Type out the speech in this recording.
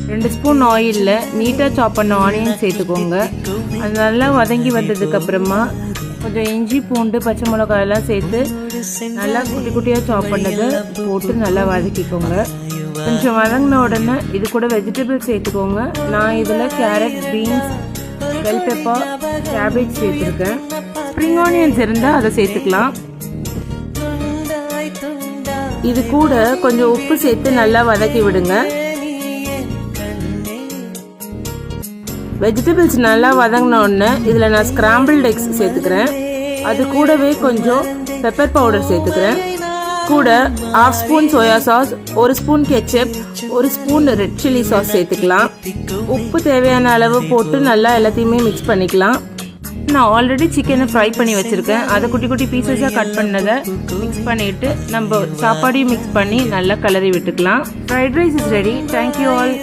2 spoon ஆயிலில் நீட்டாக சாப் பண்ண ஆனியன் சேர்த்துக்கோங்க. அது நல்லா வதங்கி வந்ததுக்கப்புறமா கொஞ்சம் இஞ்சி பூண்டு பச்சை மிளகாயெல்லாம் சேர்த்து நல்லா குட்டி குட்டியாக சாப் பண்ணதை போட்டு நல்லா வதக்கிக்கோங்க. கொஞ்சம் வதங்கின உடனே இது கூட வெஜிடபிள்ஸ் சேர்த்துக்கோங்க. நான் இதில் carrot, beans, bell pepper, cabbage சேர்த்துருக்கேன். ஸ்ப்ரிங் ஆனியன்ஸ் இருந்தால் அதை சேர்த்துக்கலாம். இது கூட கொஞ்சம் உப்பு சேர்த்து நல்லா வதக்கி விடுங்க. வெஜிடபிள்ஸ் நல்லா வதங்கின உடனே இதில் நான் ஸ்கிராம்பிள்டு எக்ஸ் சேர்த்துக்கிறேன். அது கூடவே கொஞ்சம் பெப்பர் பவுடர் சேர்த்துக்கிறேன். கூட 1/2 spoon soya sauce, 1 spoon ketchup, 1 spoon red chilli sauce சேர்த்துக்கலாம். உப்பு தேவையான அளவு போட்டு நல்லா எல்லாத்தையுமே மிக்ஸ் பண்ணிக்கலாம். நான் ஆல்ரெடி சிக்கனை ஃப்ரை பண்ணி வச்சுருக்கேன். அதை குட்டி குட்டி பீசஸாக கட் பண்ணதை மிக்ஸ் பண்ணிவிட்டு நம்ம சாப்பாடையும் மிக்ஸ் பண்ணி நல்லா கிளறி விட்டுக்கலாம். Fried rice is ready. Thank you all.